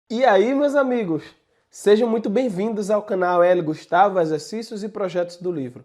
E aí, meus amigos, sejam muito bem-vindos ao canal L. Gustavo, Exercícios e Projetos do Livro.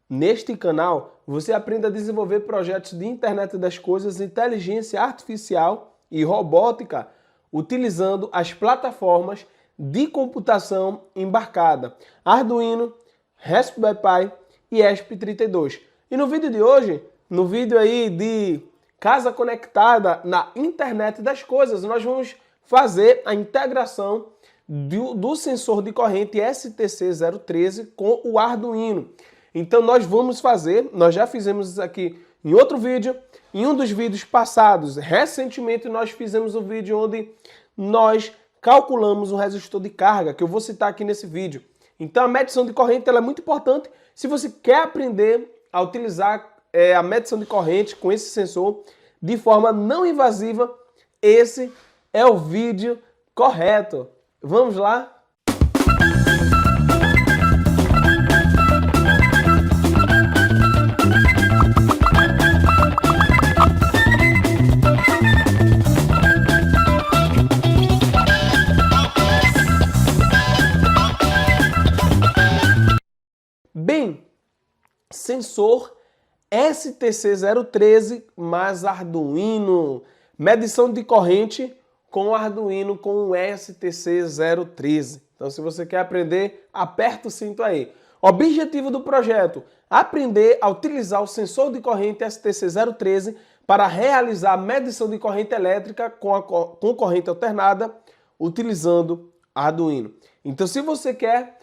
Neste canal, você aprende a desenvolver projetos de internet das coisas, inteligência artificial e robótica, utilizando as plataformas de computação embarcada Arduino, Raspberry Pi e ESP32. E no vídeo de hoje, no vídeo aí de casa conectada na internet das coisas, nós vamos fazer a integração do sensor de corrente STC013 com o Arduino. Então nós vamos fazer, nós já fizemos isso aqui em outro vídeo, em um dos vídeos passados, recentemente nós fizemos um vídeo onde nós calculamos um resistor de carga, que eu vou citar aqui nesse vídeo. Então a medição de corrente ela é muito importante se você quer aprender a utilizar a medição de corrente com esse sensor de forma não invasiva. Esse é o vídeo correto. Vamos lá? Bem, sensor STC013 mais Arduino. Medição de corrente com o Arduino com o STC013. Então, se você quer aprender, aperta o cinto aí. Objetivo do projeto: aprender a utilizar o sensor de corrente STC013 para realizar a medição de corrente elétrica com corrente alternada, utilizando Arduino. Então, se você quer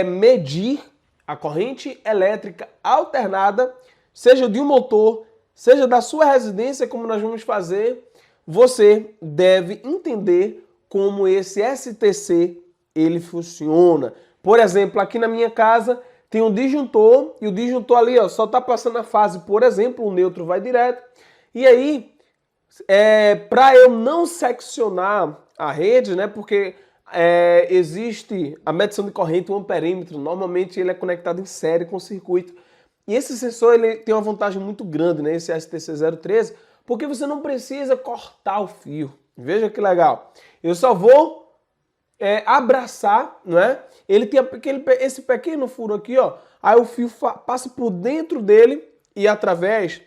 medir a corrente elétrica alternada, seja de um motor, seja da sua residência, como nós vamos fazer, você deve entender como esse STC ele funciona. Por exemplo, aqui na minha casa tem um disjuntor e o disjuntor ali só está passando a fase, por exemplo, o neutro vai direto. E aí, para eu não seccionar a rede, né, porque existe a medição de corrente, o amperímetro, normalmente ele é conectado em série com o circuito. E esse sensor ele tem uma vantagem muito grande, né, esse STC013, porque você não precisa cortar o fio. Veja que legal. Eu só vou abraçar, não é? Ele tem esse pequeno furo aqui, ó. Aí o fio passa por dentro dele e através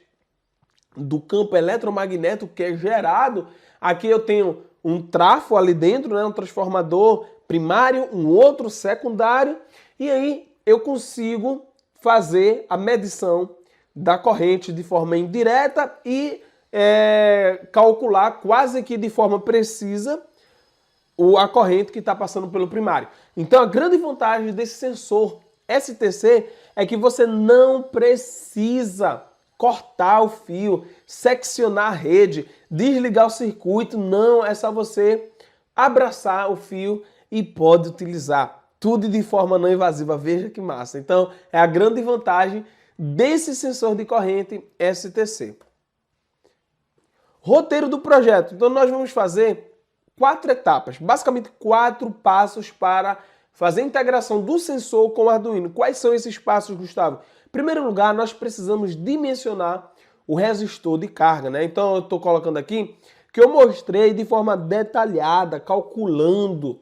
do campo eletromagnético que é gerado, aqui eu tenho um trafo ali dentro, né, um transformador primário, um outro secundário, e aí eu consigo fazer a medição da corrente de forma indireta e calcular quase que de forma precisa a corrente que está passando pelo primário. Então a grande vantagem desse sensor STC é que você não precisa cortar o fio, seccionar a rede, desligar o circuito, não, é só você abraçar o fio e pode utilizar tudo de forma não invasiva. Veja que massa. Então é a grande vantagem desse sensor de corrente STC. Roteiro do projeto. Então nós vamos fazer 4 etapas, basicamente 4 passos para fazer a integração do sensor com o Arduino. Quais são esses passos, Gustavo? Em primeiro lugar, nós precisamos dimensionar o resistor de carga, né? Então eu estou colocando aqui que eu mostrei de forma detalhada, calculando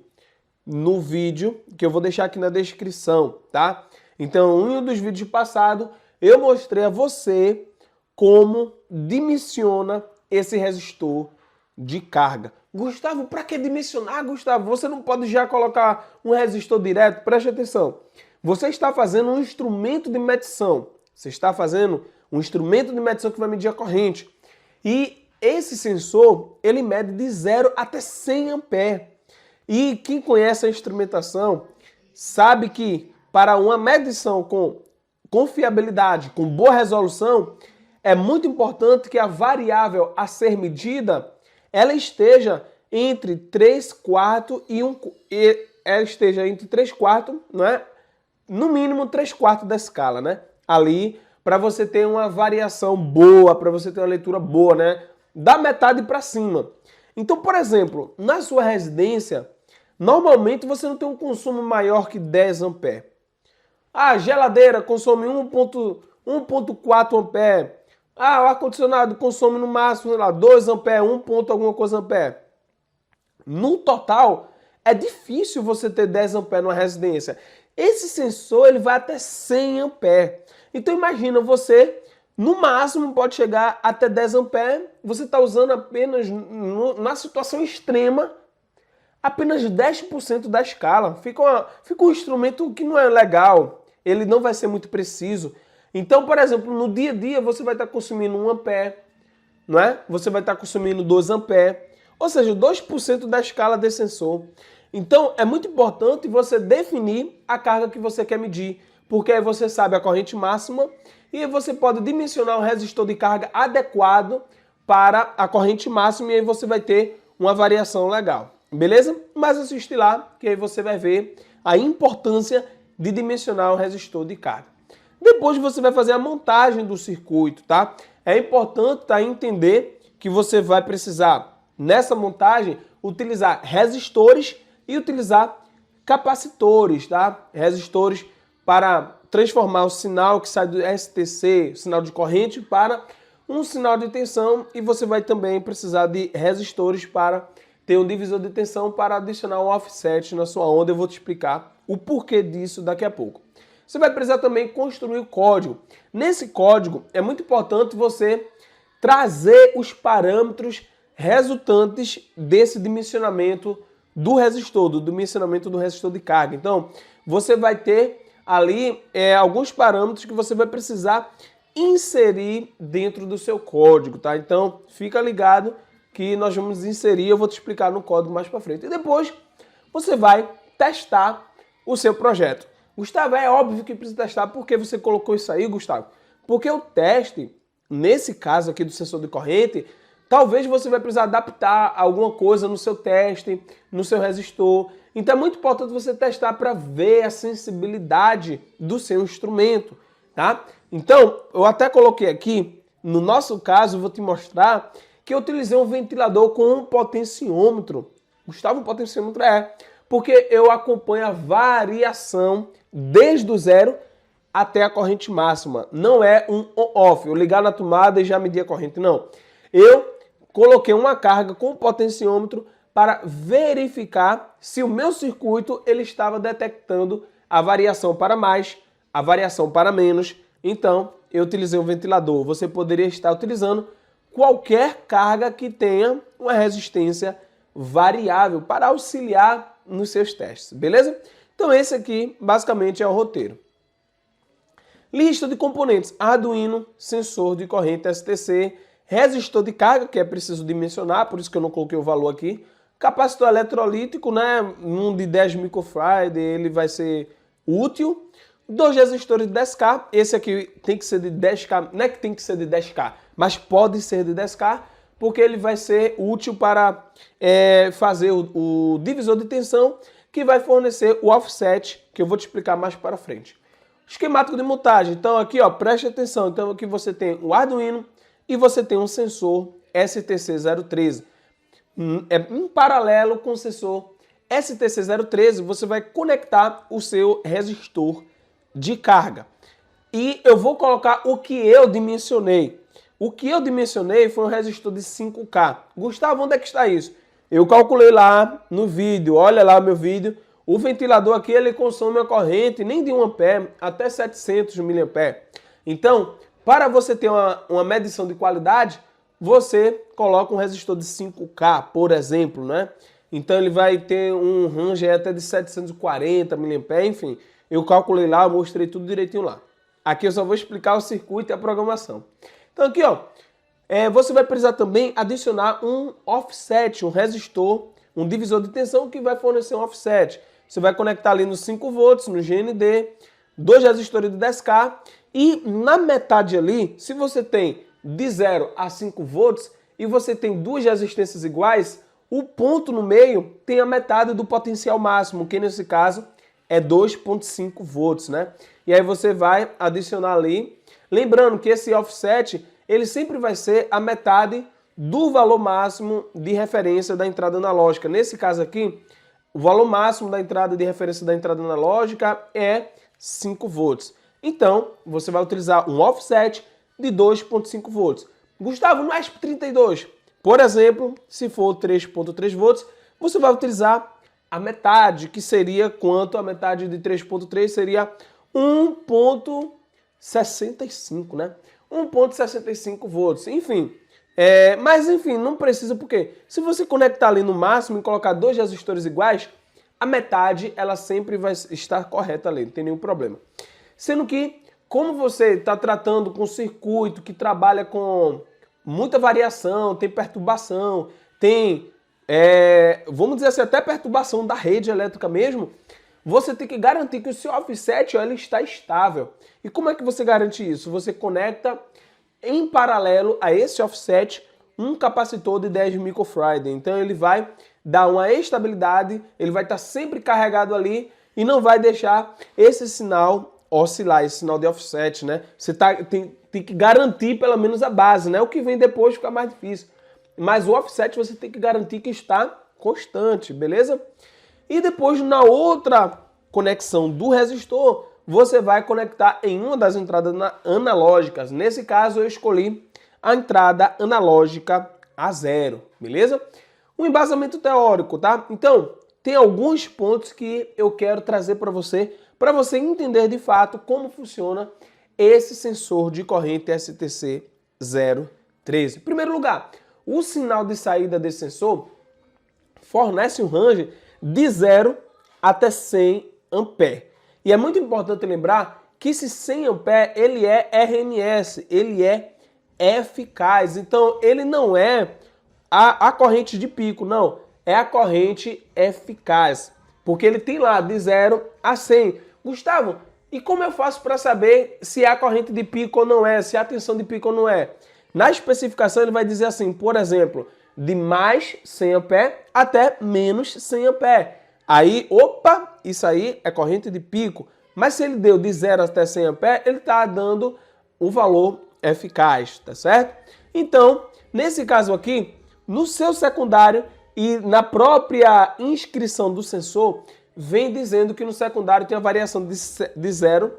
no vídeo, que eu vou deixar aqui na descrição, tá? Então, em um dos vídeos passados, eu mostrei a você como dimensiona esse resistor de carga. Gustavo, para que dimensionar, Gustavo? Você não pode já colocar um resistor direto? Preste atenção. Você está fazendo um instrumento de medição. Você está fazendo um instrumento de medição que vai medir a corrente. E esse sensor, ele mede de 0 até 100 amperes. E quem conhece a instrumentação sabe que para uma medição com confiabilidade, com boa resolução, é muito importante que a variável a ser medida ela esteja entre 3/4 ela esteja entre 3/4, não é? No mínimo 3/4 da escala, né? Ali, para você ter uma variação boa, para você ter uma leitura boa, né? Da metade para cima. Então, por exemplo, na sua residência, normalmente você não tem um consumo maior que 10 amperes. A geladeira consome 1.4 amperes. O ar-condicionado consome no máximo, sei lá, 2 amperes, 1 ponto alguma coisa ampere. No total, é difícil você ter 10 amperes numa residência. Esse sensor ele vai até 100 amperes. Então imagina você, no máximo pode chegar até 10 amperes, você está usando apenas, na situação extrema, apenas 10% da escala. Fica um instrumento que não é legal, ele não vai ser muito preciso. Então, por exemplo, no dia a dia você vai estar consumindo 1 ampere, não é? Você vai estar consumindo 2 amperes, ou seja, 2% da escala desse sensor. Então, é muito importante você definir a carga que você quer medir, porque aí você sabe a corrente máxima e você pode dimensionar o resistor de carga adequado para a corrente máxima e aí você vai ter uma variação legal, beleza? Mas assiste lá, que aí você vai ver a importância de dimensionar o resistor de carga. Depois você vai fazer a montagem do circuito, tá? É importante entender que você vai precisar, nessa montagem, utilizar resistores e utilizar capacitores, tá? Resistores para transformar o sinal que sai do STC, sinal de corrente, para um sinal de tensão, e você vai também precisar de resistores para ter um divisor de tensão para adicionar um offset na sua onda. Eu vou te explicar o porquê disso daqui a pouco. Você vai precisar também construir o código. Nesse código é muito importante você trazer os parâmetros resultantes desse dimensionamento do resistor, do dimensionamento do resistor de carga. Então, você vai ter ali alguns parâmetros que você vai precisar inserir dentro do seu código, tá? Então, fica ligado que nós vamos inserir, eu vou te explicar no código mais para frente. E depois, você vai testar o seu projeto. Gustavo, é óbvio que precisa testar. Por que você colocou isso aí, Gustavo? Porque o teste, nesse caso aqui do sensor de corrente, talvez você vai precisar adaptar alguma coisa no seu teste, no seu resistor. Então é muito importante você testar para ver a sensibilidade do seu instrumento, tá? Então, eu até coloquei aqui, no nosso caso, eu vou te mostrar que eu utilizei um ventilador com um potenciômetro. Gustavo, um potenciômetro porque eu acompanho a variação desde o zero até a corrente máxima. Não é um on-off, eu ligar na tomada e já medir a corrente, não. Eu coloquei uma carga com o potenciômetro para verificar se o meu circuito ele estava detectando a variação para mais, a variação para menos. Então, eu utilizei um ventilador. Você poderia estar utilizando qualquer carga que tenha uma resistência variável para auxiliar nos seus testes, beleza? Então esse aqui basicamente é o roteiro. Lista de componentes: Arduino, sensor de corrente STC, resistor de carga, que é preciso dimensionar, por isso que eu não coloquei o valor aqui, capacitor eletrolítico, né, um de 10 microfarad, ele vai ser útil, 2 resistores de 10K, esse aqui tem que ser de 10K, não é que tem que ser de 10K, mas pode ser de 10K, porque ele vai ser útil para fazer o divisor de tensão, que vai fornecer o offset, que eu vou te explicar mais para frente. Esquemático de montagem. Então aqui, ó, preste atenção. Então aqui você tem o Arduino e você tem um sensor STC013. Em paralelo com o sensor STC013, você vai conectar o seu resistor de carga. E eu vou colocar o que eu dimensionei. O que eu dimensionei foi um resistor de 5K. Gustavo, onde é que está isso? Eu calculei lá no vídeo, olha lá o meu vídeo. O ventilador aqui, ele consome uma corrente nem de 1 ampere até 700 mA. Então, para você ter uma medição de qualidade, você coloca um resistor de 5K, por exemplo, né? Então ele vai ter um range até de 740 mA, enfim. Eu calculei lá, mostrei tudo direitinho lá. Aqui eu só vou explicar o circuito e a programação. Então aqui, ó, você vai precisar também adicionar um offset, um resistor, um divisor de tensão que vai fornecer um offset. Você vai conectar ali nos 5 volts, no GND, 2 resistores de 10K e na metade ali, se você tem de 0 a 5 volts e você tem 2 resistências iguais, o ponto no meio tem a metade do potencial máximo, que nesse caso é 2,5 volts, né? E aí você vai adicionar ali. Lembrando que esse offset, ele sempre vai ser a metade do valor máximo de referência da entrada analógica. Nesse caso aqui, o valor máximo da entrada de referência da entrada analógica é 5 volts. Então, você vai utilizar um offset de 2,5 volts. Gustavo, no ESP32, por exemplo, se for 3,3 volts, você vai utilizar a metade, que seria quanto? A metade de 3.3 seria 1.65, né? 1.65 volts, enfim. Mas enfim, não precisa, porque se você conectar ali no máximo e colocar dois resistores iguais, a metade ela sempre vai estar correta ali, não tem nenhum problema. Sendo que, como você está tratando com um circuito que trabalha com muita variação, tem perturbação, tem, vamos dizer assim, até perturbação da rede elétrica mesmo, você tem que garantir que o seu offset ele está estável. E como é que você garante isso? Você conecta em paralelo a esse offset um capacitor de 10 microfarad. Então ele vai dar uma estabilidade, ele vai estar sempre carregado ali e não vai deixar esse sinal oscilar, esse sinal de offset, né? Você tem que garantir pelo menos a base, né? O que vem depois fica mais difícil. Mas o offset você tem que garantir que está constante, beleza? E depois na outra conexão do resistor, você vai conectar em uma das entradas analógicas. Nesse caso eu escolhi a entrada analógica A0, beleza? Um embasamento teórico, tá? Então, tem alguns pontos que eu quero trazer para você entender de fato como funciona esse sensor de corrente STC013. Em primeiro lugar, o sinal de saída desse sensor fornece um range de 0 até 100 ampere. E é muito importante lembrar que esse 100 ampere ele é RMS, ele é eficaz. Então, ele não é a corrente de pico, não. É a corrente eficaz. Porque ele tem lá de 0 a 100. Gustavo, e como eu faço para saber se é a corrente de pico ou não é, se é a tensão de pico ou não é? Na especificação ele vai dizer assim, por exemplo, de mais 100 ampere até menos 100 ampere. Aí, opa, isso aí é corrente de pico. Mas se ele deu de 0 até 100 ampere, ele está dando o valor eficaz, tá certo? Então, nesse caso aqui, no seu secundário e na própria inscrição do sensor, vem dizendo que no secundário tem a variação de 0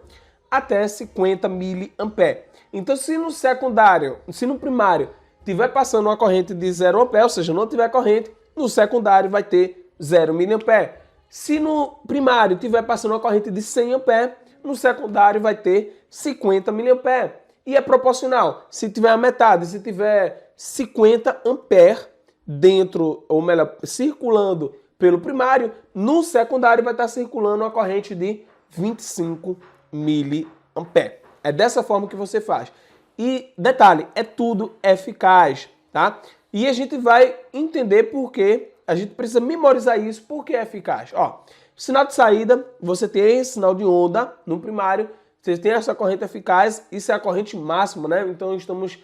até 50 miliampere. Então, se no primário tiver passando uma corrente de 0 ampere, ou seja, não tiver corrente, no secundário vai ter 0 miliampere. Se no primário tiver passando uma corrente de 100 ampere, no secundário vai ter 50 miliampere. E é proporcional. Se tiver a metade, se tiver 50 ampere dentro, ou melhor, circulando pelo primário, no secundário vai estar circulando uma corrente de 25 miliampere. É dessa forma que você faz. E detalhe, é tudo eficaz, tá? E a gente vai entender por que a gente precisa memorizar isso, porque é eficaz. Ó, sinal de saída, você tem sinal de onda no primário, você tem essa corrente eficaz, isso é a corrente máxima, né? Então estamos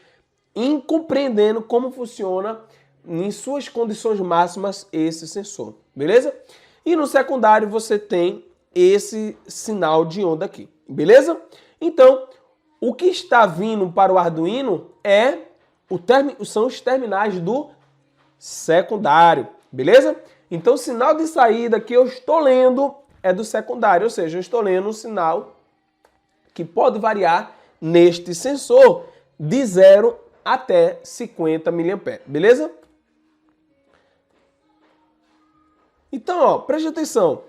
compreendendo como funciona em suas condições máximas esse sensor, beleza? E no secundário você tem esse sinal de onda aqui, beleza? Então, o que está vindo para o Arduino são os terminais do secundário, beleza? Então, o sinal de saída que eu estou lendo é do secundário, ou seja, eu estou lendo um sinal que pode variar neste sensor de 0 até 50 miliampere, beleza? Então, ó, preste atenção.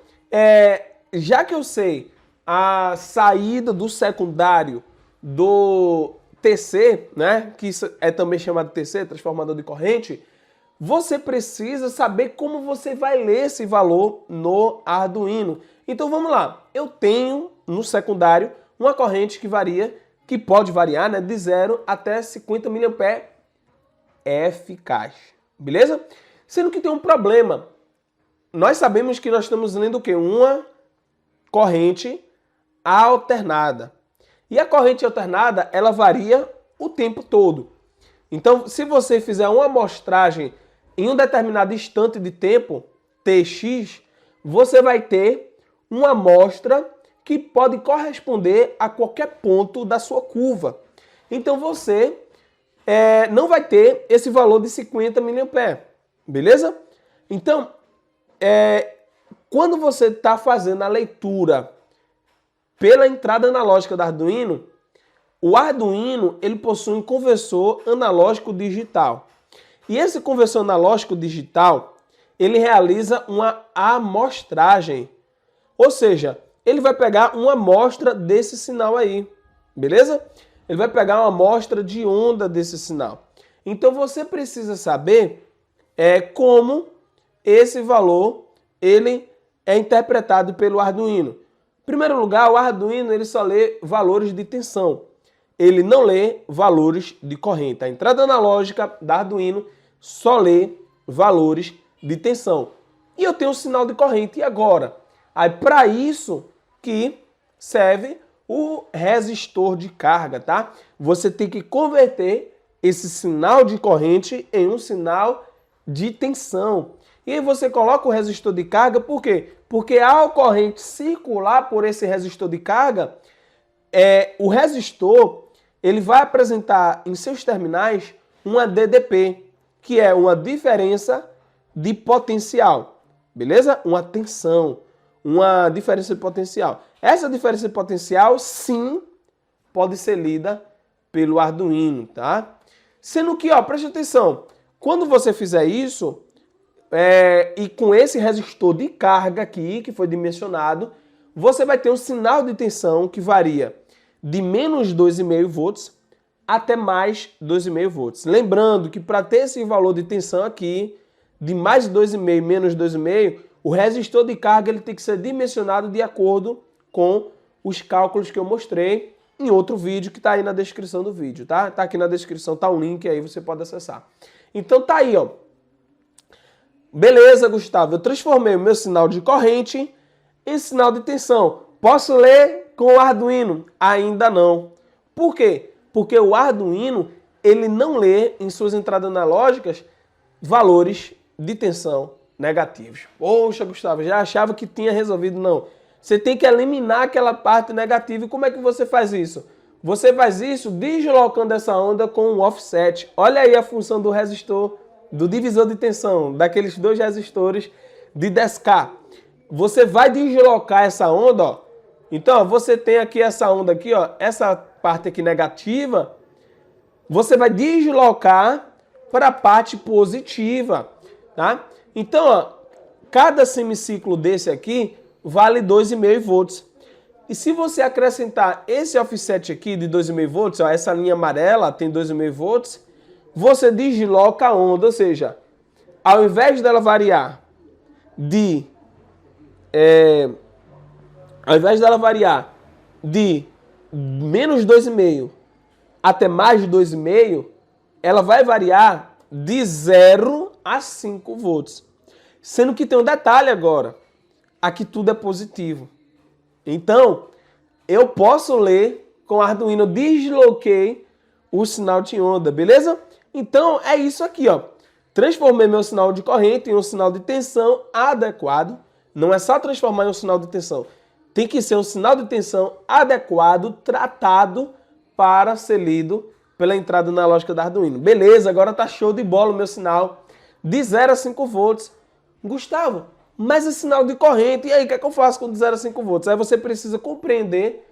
Já que eu sei a saída do secundário do TC, né, que isso é também chamado TC, transformador de corrente, você precisa saber como você vai ler esse valor no Arduino. Então vamos lá. Eu tenho no secundário uma corrente que pode variar, né, de 0 até 50 miliampere eficaz. Beleza? Sendo que tem um problema. Nós sabemos que nós estamos lendo o quê? Uma corrente alternada. E a corrente alternada, ela varia o tempo todo. Então, se você fizer uma amostragem em um determinado instante de tempo, Tx, você vai ter uma amostra que pode corresponder a qualquer ponto da sua curva. Então, você não vai ter esse valor de 50 miliampere, beleza? Então, quando você está fazendo a leitura pela entrada analógica do Arduino, o Arduino ele possui um conversor analógico digital. E esse conversor analógico digital, ele realiza uma amostragem. Ou seja, ele vai pegar uma amostra desse sinal aí, beleza? Ele vai pegar uma amostra de onda desse sinal. Então você precisa saber como esse valor ele é interpretado pelo Arduino. Em primeiro lugar, o Arduino ele só lê valores de tensão. Ele não lê valores de corrente. A entrada analógica da Arduino só lê valores de tensão. E eu tenho um sinal de corrente. E agora? Aí para isso que serve o resistor de carga, tá? Você tem que converter esse sinal de corrente em um sinal de tensão. E aí você coloca o resistor de carga, por quê? Porque ao corrente circular por esse resistor de carga, o resistor ele vai apresentar em seus terminais uma DDP, que é uma diferença de potencial, beleza? Uma tensão, uma diferença de potencial. Essa diferença de potencial, sim, pode ser lida pelo Arduino, tá? Sendo que, ó, preste atenção, quando você fizer isso, e com esse resistor de carga aqui, que foi dimensionado, você vai ter um sinal de tensão que varia de menos 2,5 volts até mais 2,5 volts. Lembrando que para ter esse valor de tensão aqui, de mais 2,5 menos 2,5, o resistor de carga ele tem que ser dimensionado de acordo com os cálculos que eu mostrei em outro vídeo que está aí na descrição do vídeo, tá? Tá aqui na descrição, tá um link aí, você pode acessar. Então tá aí, ó. Beleza, Gustavo, eu transformei o meu sinal de corrente em sinal de tensão. Posso ler com o Arduino? Ainda não. Por quê? Porque o Arduino, ele não lê em suas entradas analógicas valores de tensão negativos. Poxa, Gustavo, já achava que tinha resolvido. Não. Você tem que eliminar aquela parte negativa. E como é que você faz isso? Você faz isso deslocando essa onda com um offset. Olha aí a função do resistor, do divisor de tensão, daqueles dois resistores de 10K. Você vai deslocar essa onda, ó. Então, ó, você tem aqui essa onda aqui, ó, essa parte aqui negativa, você vai deslocar para a parte positiva, tá? Então, ó, cada semiciclo desse aqui vale 2,5 volts. E se você acrescentar esse offset aqui de 2,5 volts, ó, essa linha amarela tem 2,5 volts, você desloca a onda, ou seja, ao invés dela variar de menos 2,5 até mais 2,5, ela vai variar de 0 a 5 volts. Sendo que tem um detalhe agora, aqui tudo é positivo. Então, eu posso ler com o Arduino, eu desloquei o sinal de onda, beleza? Então, é isso aqui, ó. Transformei meu sinal de corrente em um sinal de tensão adequado. Não é só transformar em um sinal de tensão. Tem que ser um sinal de tensão adequado, tratado para ser lido pela entrada analógica da Arduino. Beleza, agora tá show de bola o meu sinal de 0 a 5 volts. Gustavo, mas é sinal de corrente. E aí, o que é que eu faço com de 0 a 5 volts? Aí você precisa compreender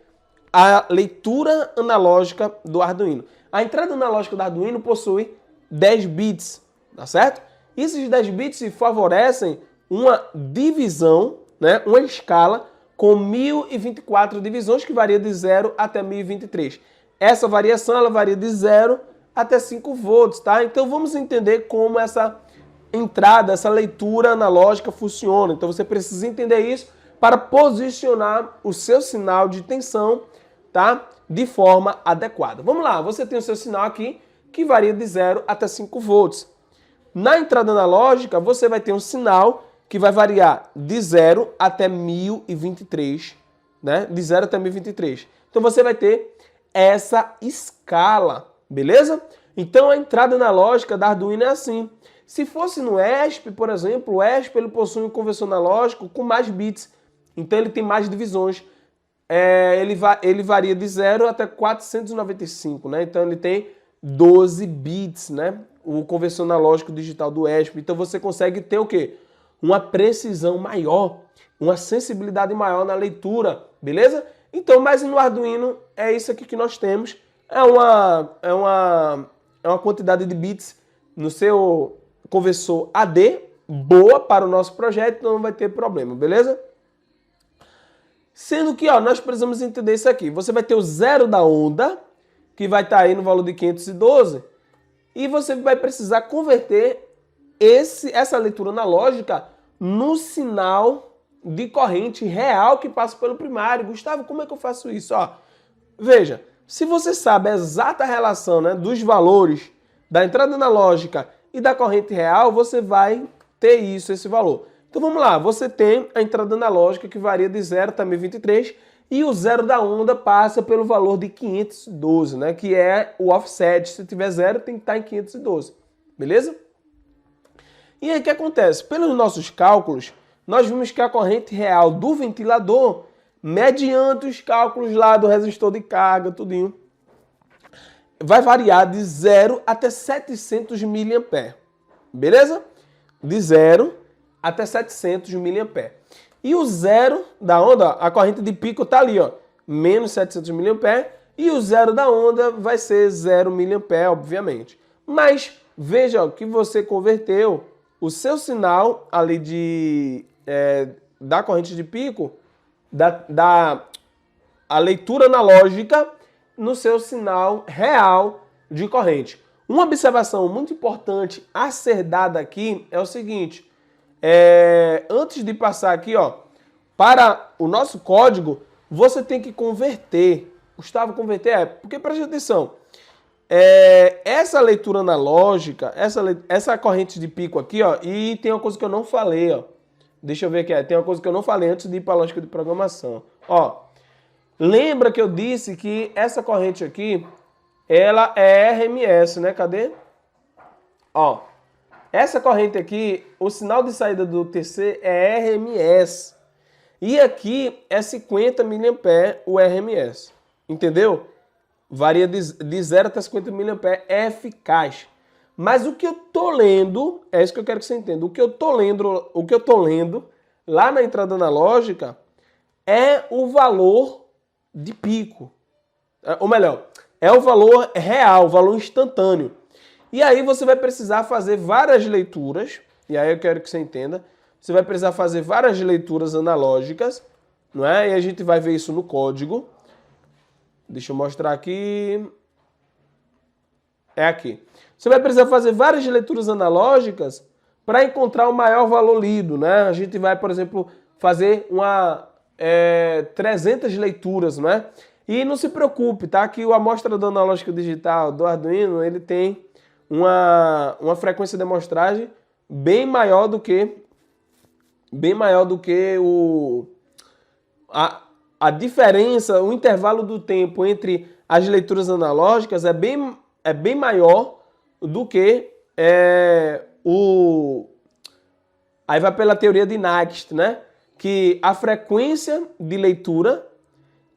a leitura analógica do Arduino. A entrada analógica do Arduino possui 10 bits, tá certo? Esses 10 bits favorecem uma divisão, né, uma escala com 1024 divisões que varia de 0 até 1023. Essa variação ela varia de 0 até 5 volts, tá? Então vamos entender como essa entrada, essa leitura analógica funciona. Então você precisa entender isso para posicionar o seu sinal de tensão, tá? De forma adequada. Vamos lá, você tem o seu sinal aqui que varia de 0 até 5 volts. Na entrada analógica, você vai ter um sinal que vai variar de 0 até 1023, né? De 0 até 1023. Então você vai ter essa escala, beleza? Então a entrada analógica da Arduino é assim. Se fosse no ESP, por exemplo, o ESP ele possui um conversor analógico com mais bits. Então ele tem mais divisões. Ele varia de 0 até 495, né? Então ele tem 12 bits, né? O conversor analógico digital do ESP. Então você consegue ter o quê? Uma precisão maior, uma sensibilidade maior na leitura, beleza? Então, mas no Arduino é isso aqui que nós temos. É uma quantidade de bits no seu conversor AD, boa para o nosso projeto, então não vai ter problema, beleza? Sendo que, ó, nós precisamos entender isso aqui. Você vai ter o zero da onda, que vai estar aí no valor de 512, e você vai precisar converter essa leitura analógica no sinal de corrente real que passa pelo primário. Gustavo, como é que eu faço isso? Ó, veja, se você sabe a exata relação, né, dos valores da entrada analógica e da corrente real, você vai ter esse valor. Então vamos lá, você tem a entrada analógica que varia de 0 até 1023 e o zero da onda passa pelo valor de 512, né, que é o offset. Se tiver zero, tem que estar em 512, beleza? E aí o que acontece? Pelos nossos cálculos, nós vimos que a corrente real do ventilador, mediante os cálculos lá do resistor de carga, tudinho, vai variar de 0 até 700 mA, beleza? De 0 até 700 mA. E o zero da onda, a corrente de pico está ali, ó, menos 700 mA, e o zero da onda vai ser 0 mA, obviamente. Mas veja ó, que você converteu o seu sinal ali da corrente de pico, a leitura analógica no seu sinal real de corrente. Uma observação muito importante a ser dada aqui é o seguinte, antes de passar aqui, ó, para o nosso código, você tem que converter. Gustavo, converter porque preste atenção, essa leitura analógica, essa corrente de pico aqui, ó, e tem uma coisa que eu não falei, ó. Deixa eu ver aqui, tem uma coisa que eu não falei antes de ir para a lógica de programação. Ó, lembra que eu disse que essa corrente aqui, ela é RMS, né? Cadê? Ó, essa corrente aqui, o sinal de saída do TC é RMS. E aqui é 50 mA o RMS. Entendeu? Varia de 0 até 50 mA, é eficaz. Mas o que eu tô lendo, é isso que eu quero que você entenda. O que eu tô lendo lá na entrada analógica é o valor de pico. Ou melhor, é o valor real, o valor instantâneo. E aí você vai precisar fazer várias leituras, e aí eu quero que você entenda. Você vai precisar fazer várias leituras analógicas, não é? E a gente vai ver isso no código. Deixa eu mostrar aqui. É aqui. Você vai precisar fazer várias leituras analógicas para encontrar o maior valor lido, né? A gente vai, por exemplo, fazer 300 leituras, não é? E não se preocupe, tá? Que o amostra do analógico digital do Arduino, ele tem uma frequência de amostragem bem maior do que a diferença, o intervalo do tempo entre as leituras analógicas é bem maior do que aí vai pela teoria de Nagst, né? Que a frequência de leitura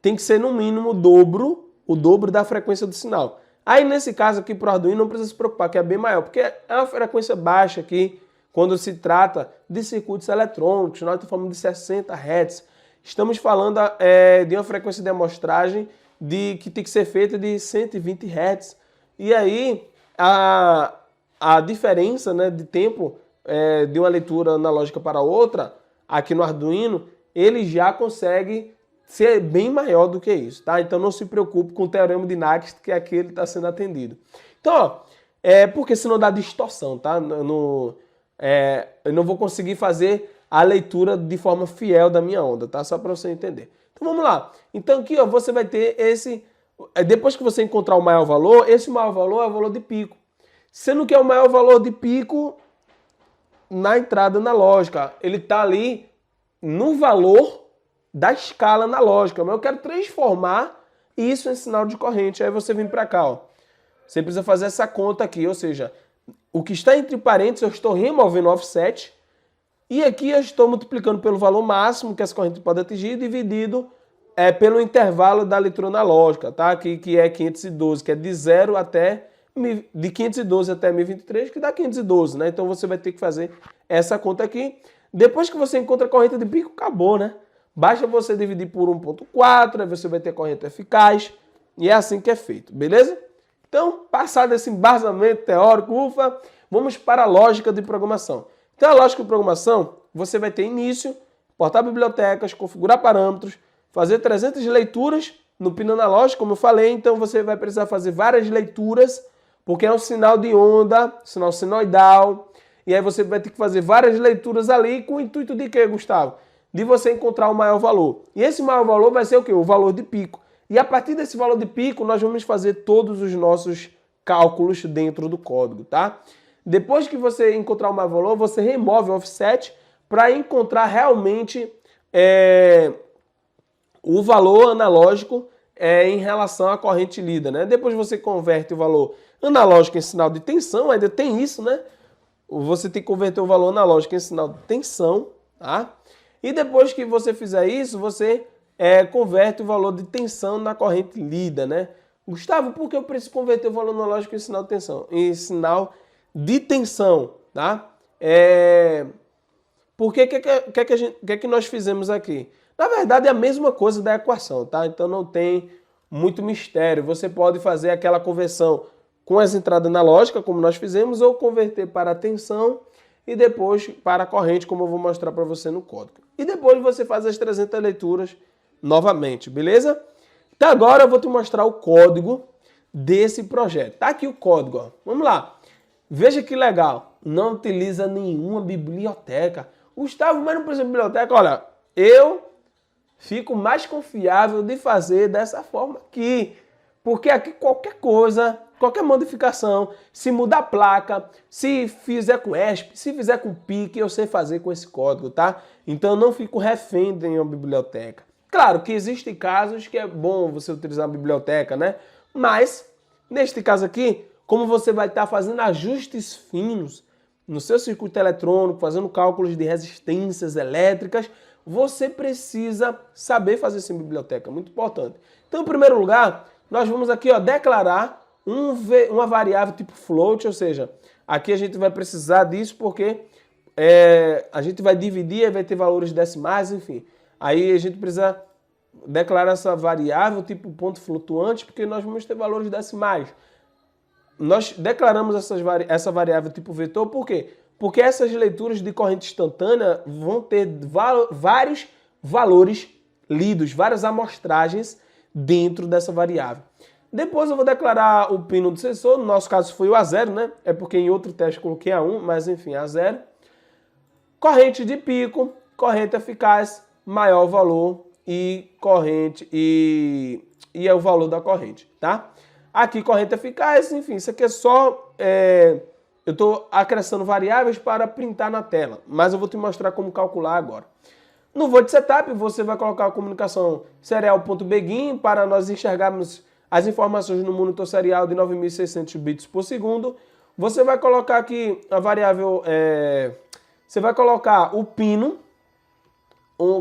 tem que ser no mínimo o dobro da frequência do sinal. Aí nesse caso aqui para o Arduino não precisa se preocupar, que é bem maior, porque é uma frequência baixa aqui quando se trata de circuitos eletrônicos. Nós estamos falando de 60 Hz. Estamos falando de uma frequência de amostragem que tem que ser feita de 120 Hz. E aí a diferença, né, de tempo de uma leitura analógica para outra, aqui no Arduino, ele já consegue ser bem maior do que isso, tá? Então não se preocupe com o teorema de Nagst, que aqui ele está sendo atendido. Então, ó, porque senão dá distorção, tá? Eu não vou conseguir fazer a leitura de forma fiel da minha onda, tá? Só para você entender. Então vamos lá. Então aqui, ó, você vai ter depois que você encontrar o maior valor, esse maior valor é o valor de pico. Sendo que é o maior valor de pico na entrada analógica. Ele está ali no valor da escala analógica. Mas eu quero transformar isso em sinal de corrente. Aí você vem para cá, ó. Você precisa fazer essa conta aqui, ou seja, o que está entre parênteses eu estou removendo o offset e aqui eu estou multiplicando pelo valor máximo que essa corrente pode atingir dividido pelo intervalo da leitura analógica, tá? Que é 512, que é de 512 até 1023, que dá 512, né? Então você vai ter que fazer essa conta aqui. Depois que você encontra a corrente de pico, acabou, né? Basta você dividir por 1.4, aí você vai ter corrente eficaz, e é assim que é feito, beleza? Então, passado esse embasamento teórico, vamos para a lógica de programação. Então, a lógica de programação, você vai ter início, importar bibliotecas, configurar parâmetros, fazer 300 leituras no pino analógico, como eu falei. Então, você vai precisar fazer várias leituras, porque é um sinal de onda, sinal senoidal. E aí você vai ter que fazer várias leituras ali com o intuito de quê, Gustavo? De você encontrar o maior valor. E esse maior valor vai ser o quê? O valor de pico. E a partir desse valor de pico, nós vamos fazer todos os nossos cálculos dentro do código, tá? Depois que você encontrar o maior valor, você remove o offset para encontrar realmente o valor analógico em relação à corrente lida, né? Depois você converte o valor analógico em sinal de tensão, ainda tem isso, né? Você tem que converter o valor analógico em sinal de tensão, tá? E depois que você fizer isso, você converte o valor de tensão na corrente lida, né? Gustavo, por que eu preciso converter o valor analógico em sinal de tensão? Em sinal de tensão, tá? Porque o que nós fizemos aqui? Na verdade, é a mesma coisa da equação, tá? Então não tem muito mistério. Você pode fazer aquela conversão com as entradas analógicas, como nós fizemos, ou converter para a tensão e depois para a corrente, como eu vou mostrar para você no código. E depois você faz as 300 leituras novamente, beleza? Então agora eu vou te mostrar o código desse projeto. Tá aqui o código, ó. Vamos lá. Veja que legal. Não utiliza nenhuma biblioteca. Gustavo, mas não precisa de biblioteca? Olha, eu fico mais confiável de fazer dessa forma aqui. Porque aqui qualquer coisa, qualquer modificação, se mudar a placa, se fizer com ESP, se fizer com PIC, eu sei fazer com esse código, tá? Então eu não fico refém de uma biblioteca. Claro que existem casos que é bom você utilizar a biblioteca, né? Mas, neste caso aqui, como você vai estar fazendo ajustes finos no seu circuito eletrônico, fazendo cálculos de resistências elétricas, você precisa saber fazer sem biblioteca, muito importante. Então, em primeiro lugar, nós vamos aqui declarar uma variável tipo float, ou seja, aqui a gente vai precisar disso porque a gente vai dividir e vai ter valores decimais, enfim. Aí a gente precisa declarar essa variável tipo ponto flutuante porque nós vamos ter valores decimais. Nós declaramos essa variável tipo vetor por quê? Porque essas leituras de corrente instantânea vão ter vários valores lidos, várias amostragens dentro dessa variável. Depois eu vou declarar o pino do sensor, no nosso caso foi o A0, né? É porque em outro teste eu coloquei A1, mas enfim, A0. Corrente de pico, corrente eficaz, maior valor e corrente e é o valor da corrente, tá? Aqui corrente eficaz, enfim, isso aqui é só... eu estou acrescentando variáveis para printar na tela, mas eu vou te mostrar como calcular agora. No Volt Setup, você vai colocar a comunicação serial.begin para nós enxergarmos as informações no monitor serial de 9.600 bits por segundo. Você vai colocar aqui a variável... você vai colocar o pino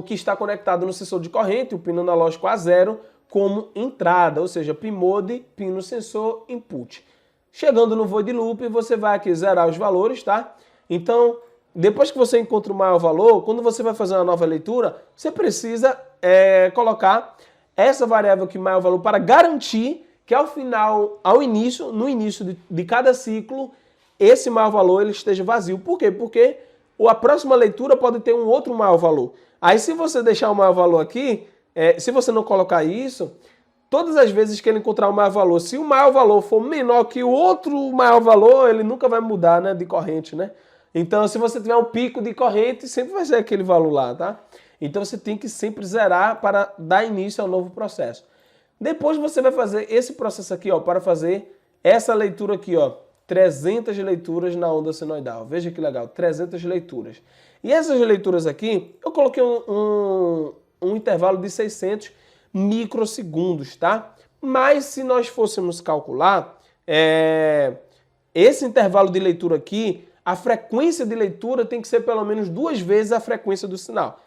que está conectado no sensor de corrente, o pino analógico A0, como entrada, ou seja, pmode, pino sensor, input. Chegando no void loop, você vai aqui zerar os valores, tá? Então, depois que você encontra o maior valor, quando você vai fazer uma nova leitura, você precisa colocar essa variável aqui, maior valor, para garantir que ao final, no início de cada ciclo, esse maior valor ele esteja vazio. Por quê? Porque a próxima leitura pode ter um outro maior valor. Aí se você deixar o maior valor aqui, se você não colocar isso, todas as vezes que ele encontrar o maior valor, se o maior valor for menor que o outro maior valor, ele nunca vai mudar, né, de corrente, né? Então, se você tiver um pico de corrente, sempre vai ser aquele valor lá, tá? Então, você tem que sempre zerar para dar início ao novo processo. Depois, você vai fazer esse processo aqui, ó, para fazer essa leitura aqui, ó, 300 leituras na onda senoidal. Veja que legal, 300 leituras. E essas leituras aqui, eu coloquei um intervalo de 600 microsegundos, tá? Mas se nós fôssemos calcular, esse intervalo de leitura aqui, a frequência de leitura tem que ser pelo menos 2 vezes a frequência do sinal,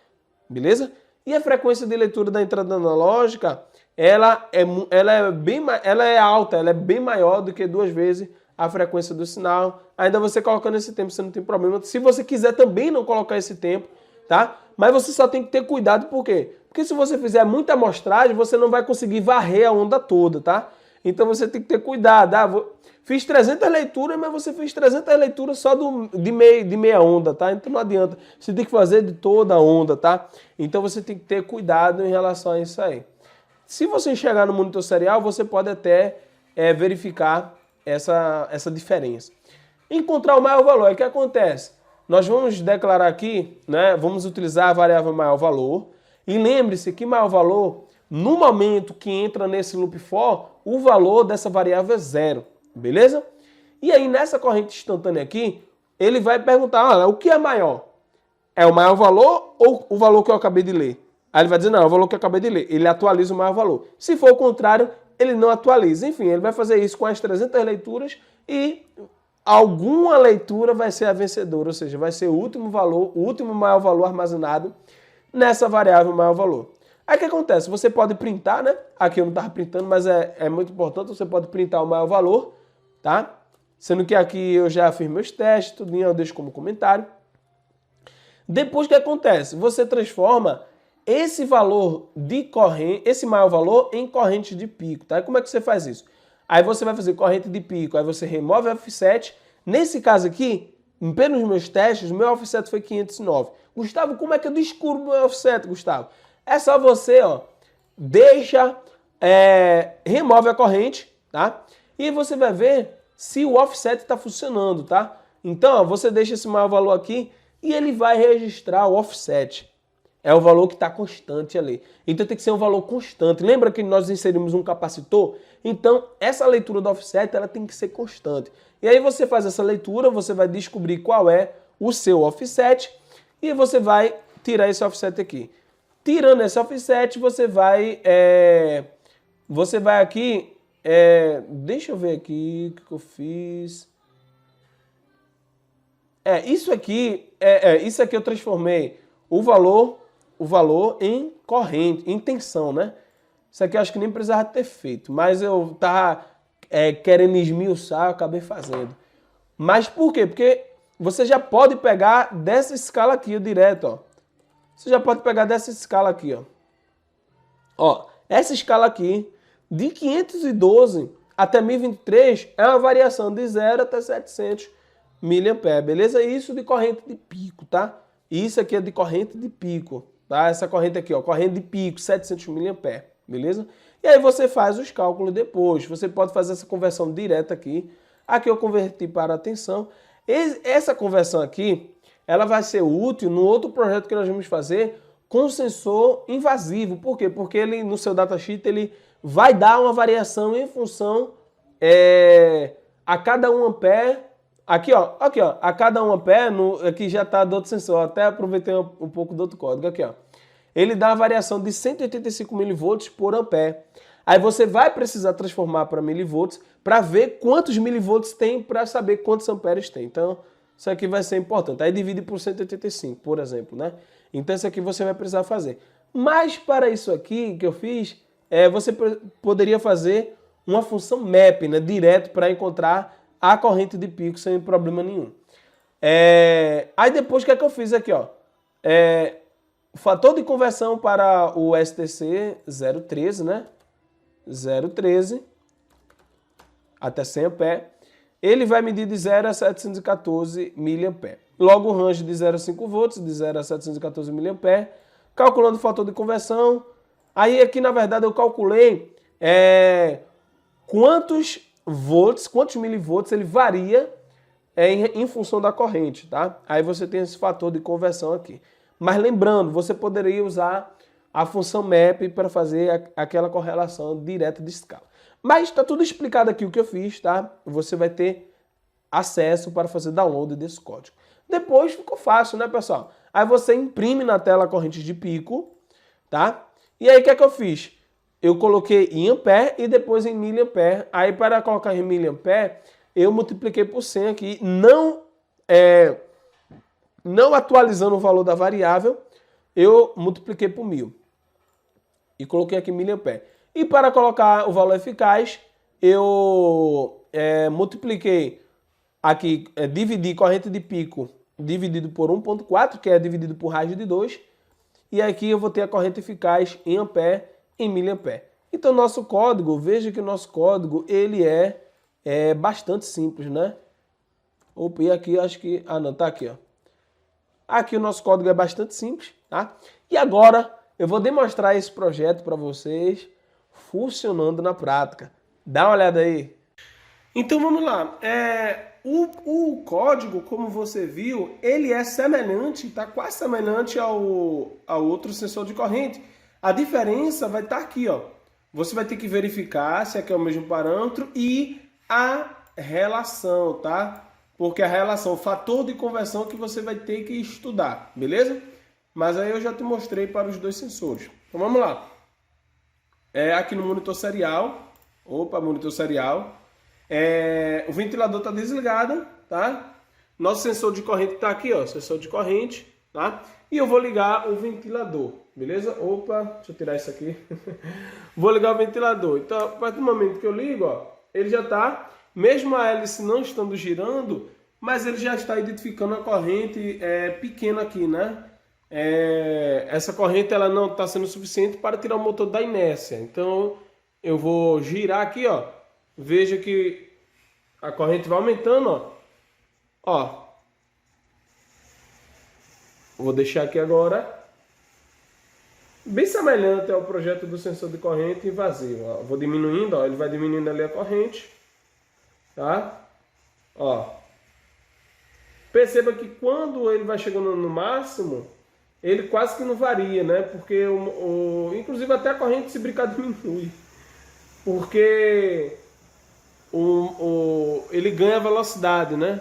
beleza? E a frequência de leitura da entrada analógica, ela é alta, ela é bem maior do que 2 vezes a frequência do sinal. Ainda você colocando esse tempo, você não tem problema. Se você quiser também não colocar esse tempo, tá? Mas você só tem que ter cuidado, por quê? Porque se você fizer muita amostragem, você não vai conseguir varrer a onda toda, tá? Então você tem que ter cuidado. Fiz 300 leituras, mas você fez 300 leituras só de meia onda, tá? Então não adianta. Você tem que fazer de toda a onda, tá? Então você tem que ter cuidado em relação a isso aí. Se você enxergar no monitor serial, você pode até verificar essa diferença. Encontrar o maior valor. O que acontece? Nós vamos declarar aqui, né? Vamos utilizar a variável maior valor. E lembre-se que maior valor, no momento que entra nesse loop for, o valor dessa variável é 0. Beleza? E aí, nessa corrente instantânea aqui, ele vai perguntar, olha, o que é maior? É o maior valor ou o valor que eu acabei de ler? Aí ele vai dizer, não, é o valor que eu acabei de ler. Ele atualiza o maior valor. Se for o contrário, ele não atualiza. Enfim, ele vai fazer isso com as 300 leituras e alguma leitura vai ser a vencedora, ou seja, vai ser o último maior valor armazenado nessa variável maior valor. Aí o que acontece? Você pode printar, né? Aqui eu não estava printando, mas é muito importante, você pode printar o maior valor, tá? Sendo que aqui eu já fiz meus testes, tudo eu deixo como comentário. Depois o que acontece? Você transforma esse valor de corrente, esse maior valor em corrente de pico, tá? E como é que você faz isso? Aí você vai fazer corrente de pico, aí você remove o offset. Nesse caso aqui, pelos meus testes, meu offset foi 509. Gustavo, como é que eu descubro meu offset, Gustavo? É só você, ó, remove a corrente, tá? E você vai ver se o offset está funcionando, tá? Então, ó, você deixa esse maior valor aqui e ele vai registrar o offset. É o valor que está constante ali. Então tem que ser um valor constante. Lembra que nós inserimos um capacitor? Então essa leitura do offset ela tem que ser constante. E aí você faz essa leitura, você vai descobrir qual é o seu offset e você vai tirar esse offset aqui. Tirando esse offset, você vai aqui, deixa eu ver aqui o que eu fiz. Isso aqui eu transformei o valor em corrente, em tensão, né? Isso aqui eu acho que nem precisava ter feito, mas eu tava querendo esmiuçar, eu acabei fazendo. Mas por quê? Porque você já pode pegar dessa escala aqui, direto, ó. Você já pode pegar dessa escala aqui, ó. Ó, essa escala aqui, de 512 até 1023, é uma variação de 0 até 700 mA, beleza? Isso de corrente de pico, tá? Isso aqui é de corrente de pico, tá? Essa corrente aqui, ó, corrente de pico, 700 mA, beleza? E aí você faz os cálculos depois. Você pode fazer essa conversão direta aqui. Aqui eu converti para a tensão. Essa conversão aqui, ela vai ser útil no outro projeto que nós vamos fazer com sensor invasivo. Por quê? Porque ele, no seu datasheet, ele vai dar uma variação em função a cada 1 ampere. Aqui, ó, a cada 1 ampere, aqui já está do outro sensor, até aproveitei um pouco do outro código, aqui, ó. Ele dá uma variação de 185 mV por ampere. Aí você vai precisar transformar para milivolts para ver quantos milivolts tem para saber quantos amperes tem. Então, isso aqui vai ser importante. Aí divide por 185, por exemplo, né? Então, isso aqui você vai precisar fazer. Mas para isso aqui que eu fiz, você poderia fazer uma função map, né? Direto para encontrar a corrente de pico sem problema nenhum. Aí depois, o que é que eu fiz aqui, ó? O fator de conversão para o STC 013, né? 013 até 100 A, ele vai medir de 0 a 714 mA. Logo o range de 0 a 5 volts, de 0 a 714 mA. Calculando o fator de conversão. Aí aqui, na verdade, eu calculei quantos milivolts ele varia em função da corrente, tá? Aí você tem esse fator de conversão aqui. Mas lembrando, você poderia usar a função map para fazer aquela correlação direta de escala. Mas está tudo explicado aqui o que eu fiz, tá? Você vai ter acesso para fazer download desse código. Depois ficou fácil, né, pessoal? Aí você imprime na tela a corrente de pico, tá? E aí o que é que eu fiz? Eu coloquei em ampere e depois em miliampere. Aí para colocar em miliampere, eu multipliquei por 100 aqui, não atualizando o valor da variável, eu multipliquei por 1000. E coloquei aqui miliampere. E para colocar o valor eficaz, eu multipliquei aqui, dividi corrente de pico dividido por 1.4, que é dividido por raiz de 2. E aqui eu vou ter a corrente eficaz em ampere em miliampere. Então, nosso código, veja que o nosso código, ele é bastante simples, né? Opa, e aqui, acho que... Ah, não, tá aqui, ó. Aqui o nosso código é bastante simples, tá? E agora eu vou demonstrar esse projeto para vocês funcionando na prática. Dá uma olhada aí. Então vamos lá. O código, como você viu, ele é semelhante, está quase semelhante ao outro sensor de corrente. A diferença vai estar aqui, ó. Você vai ter que verificar se aqui é o mesmo parâmetro e a relação, tá? Porque a relação, o fator de conversão que você vai ter que estudar, beleza? Mas aí eu já te mostrei para os dois sensores. Então vamos lá. Aqui no monitor serial. Opa, monitor serial. O ventilador está desligado, tá? Nosso sensor de corrente está aqui, ó. Sensor de corrente, tá? E eu vou ligar o ventilador, beleza? Opa, deixa eu tirar isso aqui. Vou ligar o ventilador. Então, a partir do momento que eu ligo, ó, ele já está... Mesmo a hélice não estando girando, mas ele já está identificando a corrente pequena aqui, né? Essa corrente ela não está sendo suficiente para tirar o motor da inércia. Então, eu vou girar aqui, ó. Veja que a corrente vai aumentando, ó. Vou deixar aqui agora. Bem semelhante ao projeto do sensor de corrente invasivo. Ó. Vou diminuindo, ó. Ele vai diminuindo ali a corrente. Tá? Ó. Perceba que quando ele vai chegando no máximo, ele quase que não varia, né? Porque inclusive até a corrente, se brincar, diminui. Porque ele ganha velocidade, né?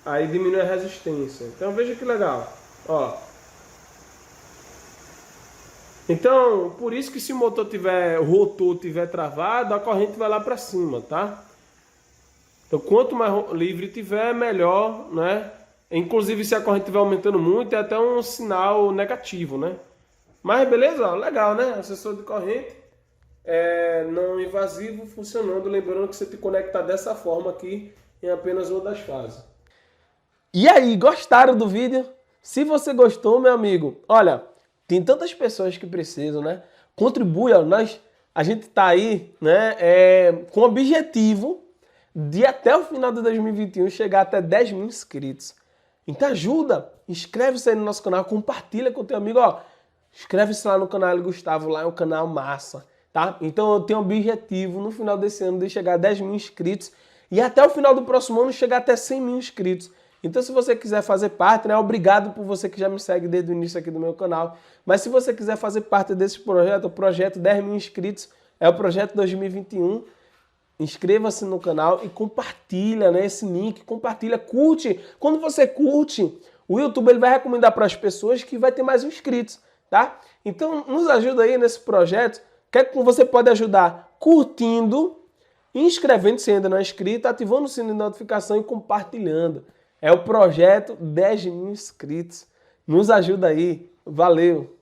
Aí diminui a resistência. Então veja que legal. Ó. Então, por isso que se o rotor tiver travado, a corrente vai lá para cima, tá? Então, quanto mais livre tiver, melhor, né? Inclusive, se a corrente estiver aumentando muito, é até um sinal negativo, né? Mas beleza, ó, legal, né? Sensor de corrente não invasivo funcionando. Lembrando que você te conecta dessa forma aqui em apenas uma das fases. E aí, gostaram do vídeo? Se você gostou, meu amigo, olha, tem tantas pessoas que precisam, né? Contribui, ó, a gente tá aí, né? Com o objetivo de até o final de 2021 chegar até 10 mil inscritos. Então ajuda, inscreve-se aí no nosso canal, compartilha com o teu amigo, ó. Inscreve-se lá no canal do Gustavo, lá é um canal massa, tá? Então eu tenho o objetivo no final desse ano de chegar a 10 mil inscritos e até o final do próximo ano chegar até 100 mil inscritos. Então se você quiser fazer parte, né, obrigado por você que já me segue desde o início aqui do meu canal, mas se você quiser fazer parte desse projeto, o projeto 10 mil inscritos, é o projeto 2021, inscreva-se no canal e compartilha, né, esse link, compartilha, curte. Quando você curte, o YouTube ele vai recomendar para as pessoas que vai ter mais inscritos, tá? Então nos ajuda aí nesse projeto. Que você pode ajudar curtindo, inscrevendo se ainda não é inscrito, ativando o sininho de notificação e compartilhando. É o projeto 10 mil inscritos. Nos ajuda aí. Valeu!